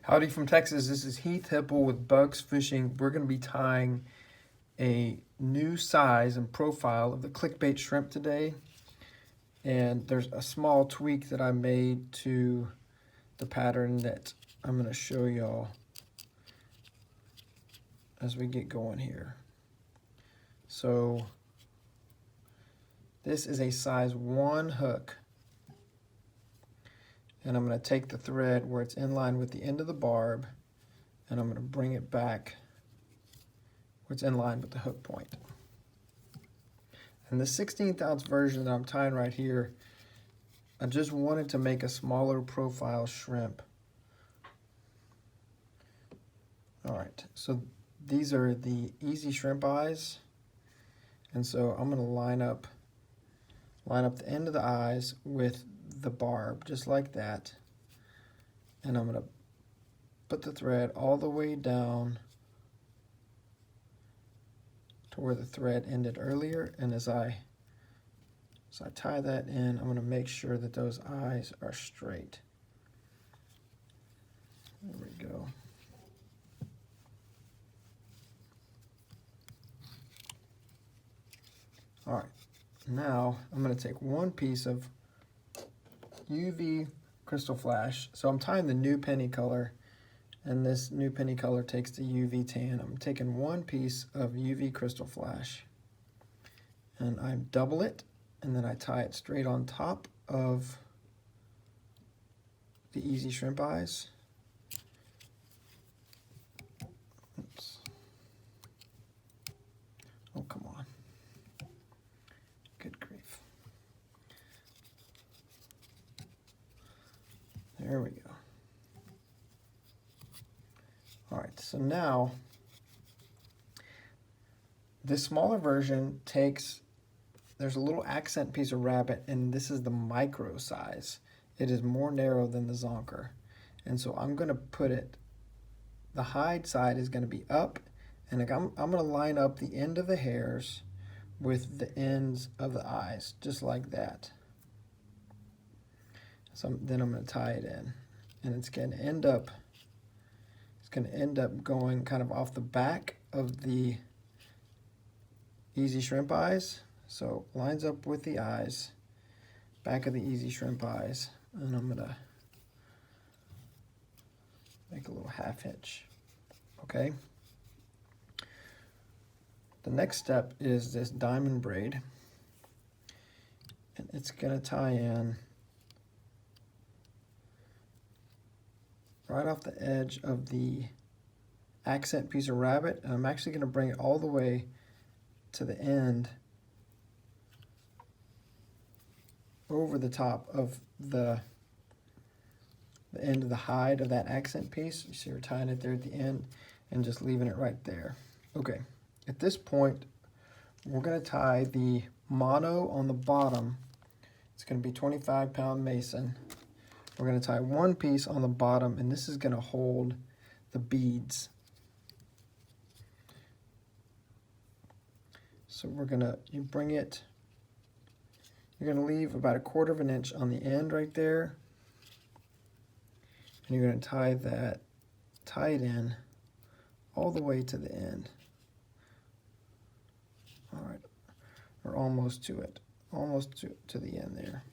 Howdy from Texas. This is Heath Hipple with Bugs Fishing. We're going to be tying a new size and profile of the clickbait shrimp today. And there's a small tweak that I made to the pattern that I'm going to show y'all as we get going here. So this is a size 1 hook. And I'm going to take the thread where it's in line with the end of the barb, and I'm going to bring it back where it's in line with the hook point. And the 16th ounce version that I'm tying right here, I just wanted to make a smaller profile shrimp. All right, so these are the easy shrimp eyes. And so I'm going to line up the end of the eyes with the barb, just like that. And I'm going to put the thread all the way down to where the thread ended earlier. And as I tie that in, I'm going to make sure that those eyes are straight. There we go. All right, now I'm going to take one piece of UV Krystal Flash. So I'm tying the new penny color, and this new penny color takes the UV tan. I'm taking one piece of UV Krystal Flash, and I double it, and then I tie it straight on top of the easy shrimp eyes. Oops. Oh, come on. Good grief. There we go. All right, so now this smaller version takes, there's a little accent piece of rabbit, and this is the micro size. It is more narrow than the Zonker. And so I'm going to put it, the hide side is going to be up, and I'm going to line up the end of the hairs with the ends of the eyes, just like that. So then I'm going to tie it in, and it's going to end up going kind of off the back of the easy shrimp eyes. So lines up with the eyes, back of the easy shrimp eyes, and I'm going to make a little half hitch. Okay. The next step is this diamond braid, and it's going to tie in right off the edge of the accent piece of rabbit, and I'm actually going to bring it all the way to the end over the top of the end of the hide of that accent piece. You see we're tying it there at the end and just leaving it right there. Okay, at this point we're going to tie the mono on the bottom. It's going to be 25-pound mason. We're going to tie one piece on the bottom, and this is going to hold the beads. So you're going to leave about 1/4 of an inch on the end right there, and you're going to tie it in all the way to the end. All right, or almost to it, almost to the end there.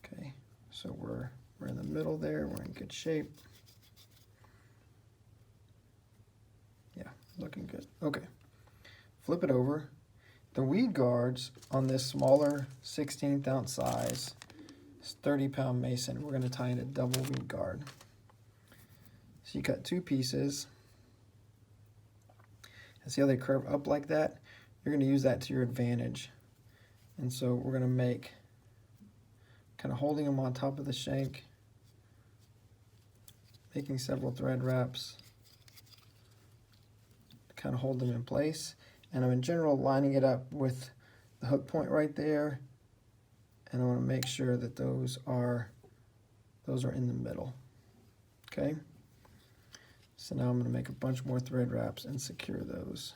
Okay, so we're in the middle there. We're in good shape. Yeah, looking good. Okay, flip it over. The weed guards on this smaller 16th ounce size is 30-pound mason. We're going to tie in a double weed guard. So you cut 2 pieces. And see how they curve up like that? You're going to use that to your advantage. And so we're going to make, kind of holding them on top of the shank, making several thread wraps to kind of hold them in place. And I'm in general lining it up with the hook point right there, and I want to make sure that those are in the middle. Okay, so now I'm going to make a bunch more thread wraps and secure those.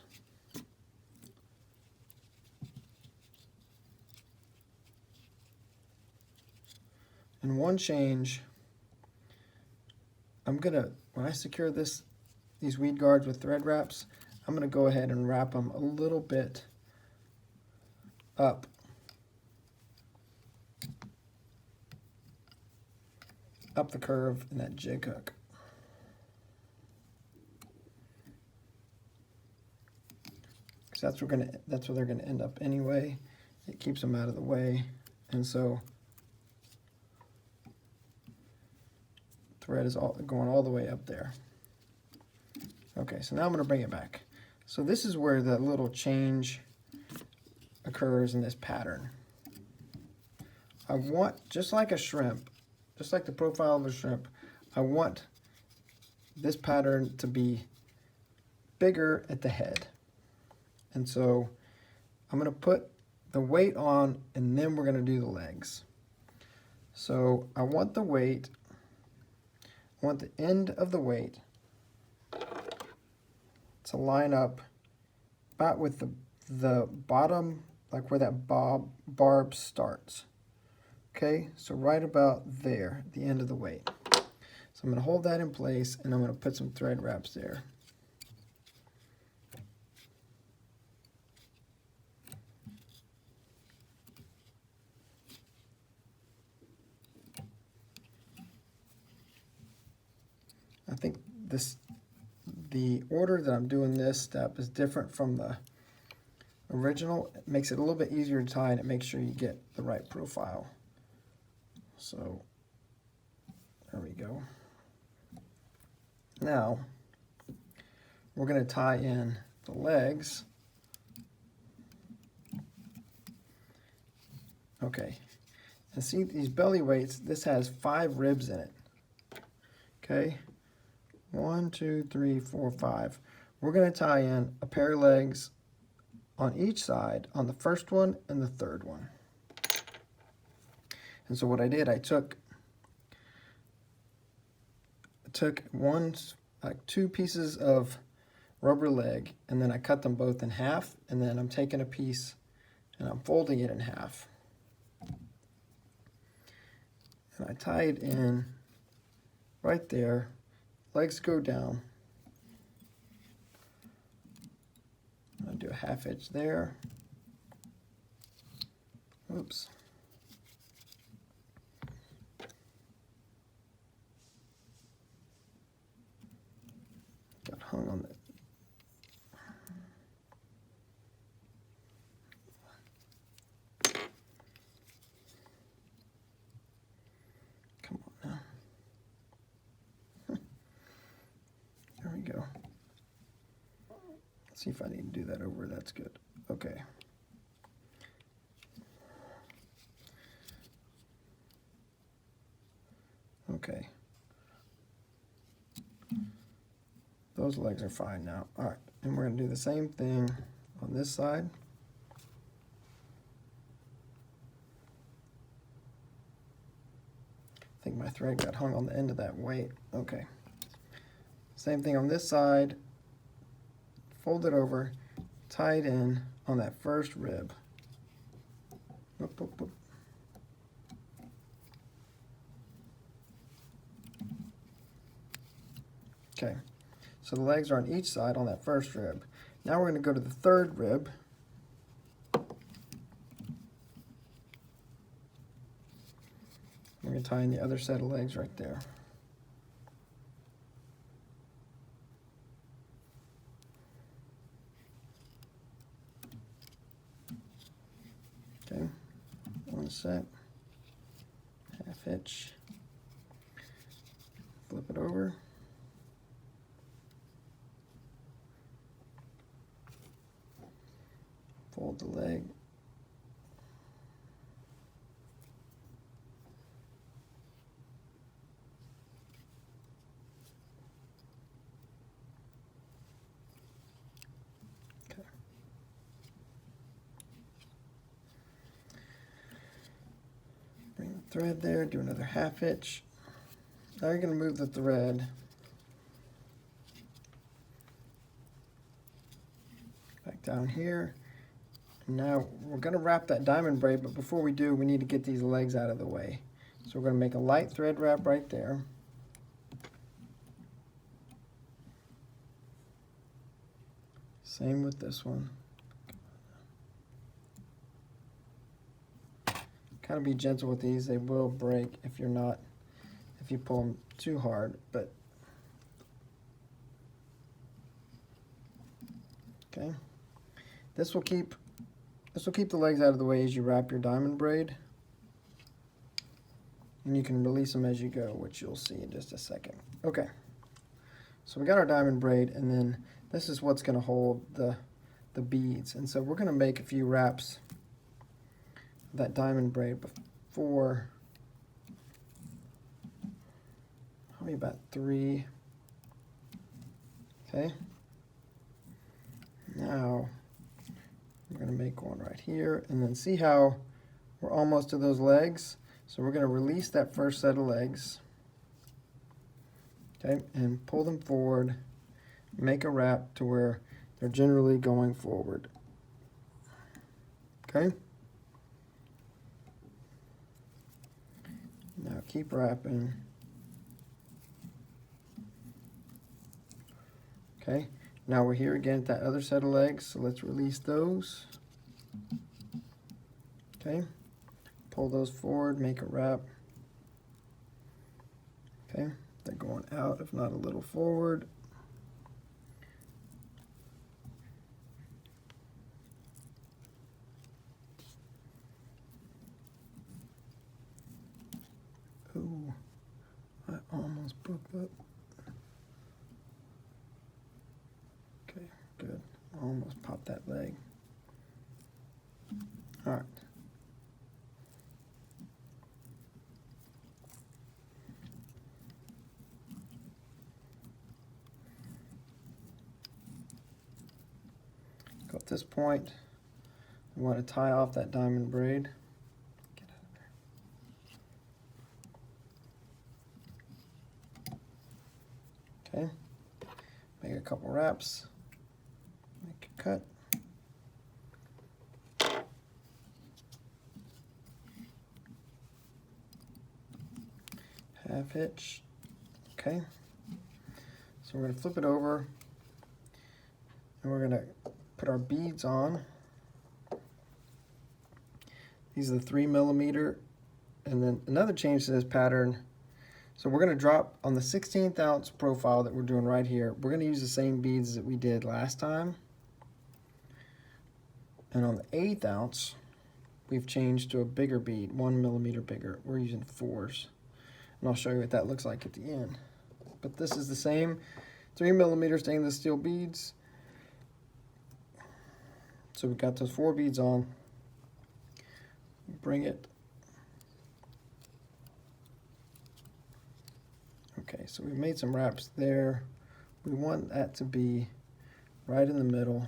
And one change, I'm gonna, when I secure these weed guards with thread wraps, I'm gonna go ahead and wrap them a little bit up the curve in that jig hook. So that's where they're gonna end up anyway. It keeps them out of the way, and so thread is going all the way up there. Okay, so now I'm gonna bring it back. So this is where the little change occurs in this pattern. I want, just like a shrimp, just like the profile of a shrimp, I want this pattern to be bigger at the head. And so I'm gonna put the weight on, and then we're gonna do the legs. So I want the weight, I want the end of the weight to line up about with the bottom, like where that barb starts. Okay, so right about there, the end of the weight. So I'm gonna hold that in place, and I'm gonna put some thread wraps there. I think the order that I'm doing this step is different from the original. It makes it a little bit easier to tie, and it makes sure you get the right profile. So there we go. Now we're going to tie in the legs. Okay, and see these belly weights, this has 5 ribs in it. Okay, 1, 2, 3, 4, 5. We're going to tie in a pair of legs on each side, on the first one and the third one. And so what I did, I took like 2 pieces of rubber leg, and then I cut them both in half, and then I'm taking a piece and I'm folding it in half. And I tie it in right there. Legs go down. I'll do a 1/2 inch there. Oops. Got hung on that. Come on now. There we go. Let's see if I need to do that over. That's good. Okay. Okay. Those legs are fine now. All right, and we're going to do the same thing on this side. I think my thread got hung on the end of that weight. Okay. Same thing on this side. Fold it over, tie it in on that first rib. Whoop, whoop, whoop. Okay, so the legs are on each side on that first rib. Now we're going to go to the third rib. We're going to tie in the other set of legs right there. Okay, 1 set, 1/2 inch, flip it over. Fold the leg. Okay. Bring the thread there, do another 1/2 inch. Now you're going to move the thread back down here. Now we're going to wrap that diamond braid, but before we do, we need to get these legs out of the way. So we're going to make a light thread wrap right there. Same with this one. Kind of be gentle with these. They will break if you pull them too hard, but okay. This will keep the legs out of the way as you wrap your diamond braid. And you can release them as you go, which you'll see in just a second. Okay, so we got our diamond braid, and then this is what's going to hold the beads. And so we're going to make a few wraps of that diamond braid before, probably about 3. Okay, now we're going to make one right here, and then see how we're almost to those legs. So we're going to release that first set of legs, okay, and pull them forward, make a wrap to where they're generally going forward, okay? Now keep wrapping, okay? Now we're here again at that other set of legs, so let's release those, okay? Pull those forward, make a wrap. Okay, they're going out, if not a little forward. Ooh, I almost broke that. Okay, good. I almost popped that leg. All right. At this point, we want to tie off that diamond braid. Get out of there. Okay, make a couple wraps, make a cut. Half hitch. Okay, so we're going to flip it over, and we're going to put our beads on. These are the 3mm, and then another change to this pattern. So we're going to drop on the 16th ounce profile that we're doing right here. We're going to use the same beads that we did last time. And on the 8th ounce, we've changed to a bigger bead, 1mm bigger. We're using 4s. And I'll show you what that looks like at the end. But this is the same 3mm stainless steel beads. So we've got those 4 beads on. Bring it. Okay, so we've made some wraps there. We want that to be right in the middle.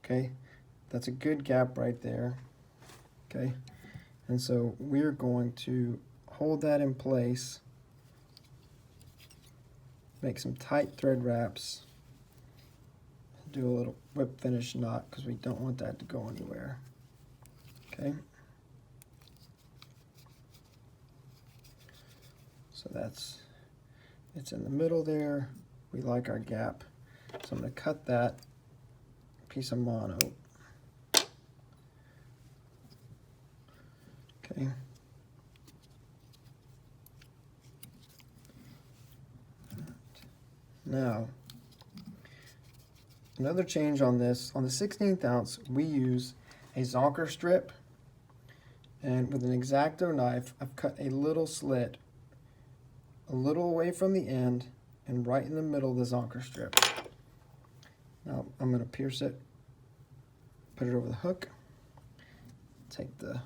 Okay, that's a good gap right there. Okay, and so we're going to hold that in place. Make some tight thread wraps. Do a little whip finish knot because we don't want that to go anywhere. Okay. So it's in the middle there. We like our gap. So I'm going to cut that piece of mono. Okay. Now, another change on this, on the 16th ounce, we use a Zonker strip, and with an X-Acto knife, I've cut a little slit, a little away from the end, and right in the middle of the Zonker strip. Now, I'm going to pierce it, put it over the hook, take the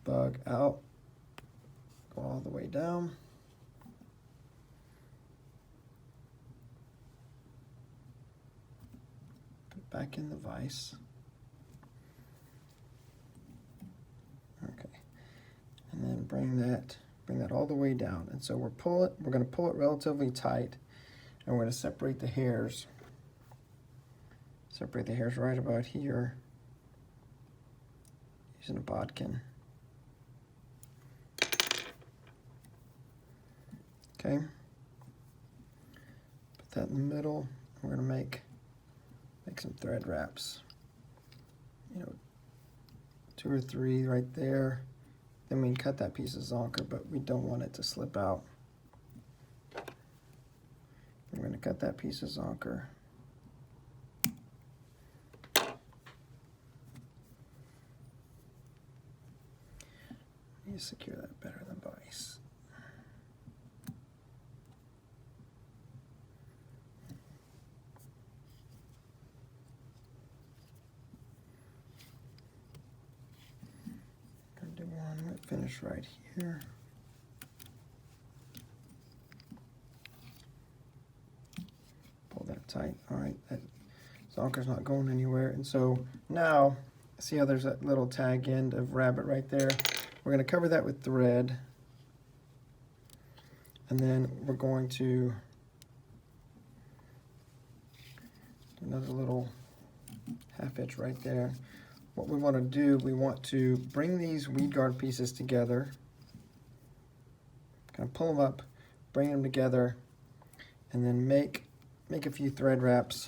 bug out, go all the way down. Back in the vise. Okay, and then bring that all the way down. And so we're going to pull it relatively tight, and we're going to separate the hairs. Separate the hairs right about here using a bodkin. Okay. Put that in the middle. We're gonna make some thread wraps. You know, 2 or 3 right there. Then we can cut that piece of zonker, but we don't want it to slip out. We're gonna cut that piece of zonker. Need to secure that better than vice. Gonna do one whip finish right here. Pull that tight. All right, that zonker's not going anywhere. And so now, see how there's that little tag end of rabbit right there? We're going to cover that with thread, and then we're going to do another little half inch right there. What we want to do, we want to bring these weed guard pieces together, kind of pull them up, bring them together, and then make a few thread wraps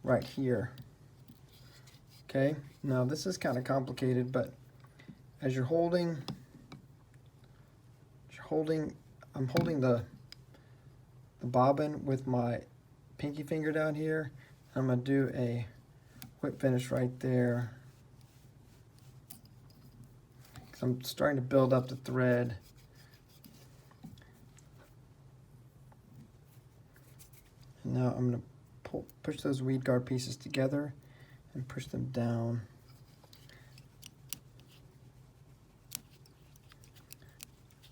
right here. Okay, now this is kind of complicated, but as you're holding, I'm holding the bobbin with my pinky finger down here. I'm gonna do a whip finish right there. I'm starting to build up the thread. And now I'm gonna push those weed guard pieces together and push them down.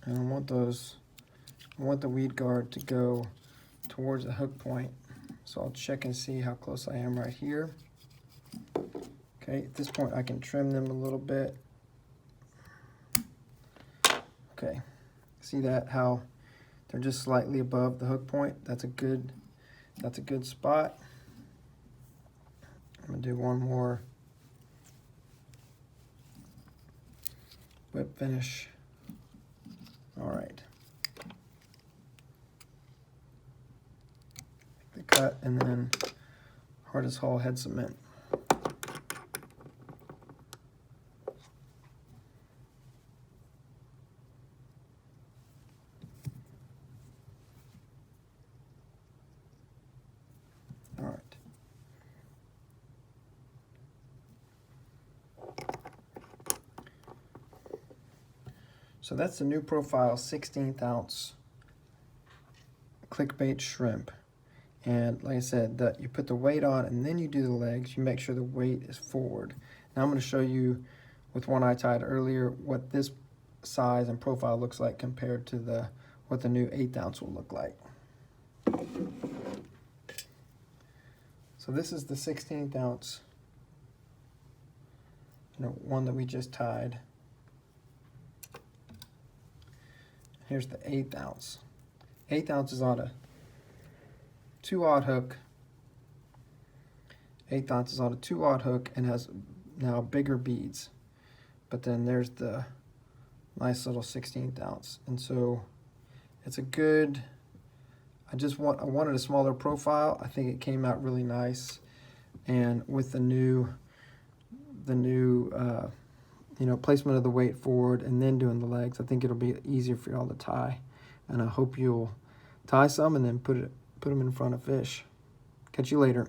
And I want the weed guard to go towards the hook point. So I'll check and see how close I am right here. Okay, at this point I can trim them a little bit. Okay, see that, how they're just slightly above the hook point? That's a good spot. I'm gonna do one more whip finish. All right. The cut, and then hard as Hall head cement. All right. So that's the new profile 16th ounce clickbait shrimp. And like I said, you put the weight on and then you do the legs. You make sure the weight is forward. Now I'm going to show you with one I tied earlier what this size and profile looks like compared to what the new 8th ounce will look like. So this is the 16th ounce, one that we just tied. Here's the 8th ounce. 8th ounce is on a 2-aught hook. 8th ounce is on a 2-aught hook and has now bigger beads. But then there's the nice little 16th ounce. And so it's a good, I wanted a smaller profile. I think it came out really nice. And with the new placement of the weight forward and then doing the legs, I think it'll be easier for y'all to tie. And I hope you'll tie some and then put them in front of fish. Catch you later.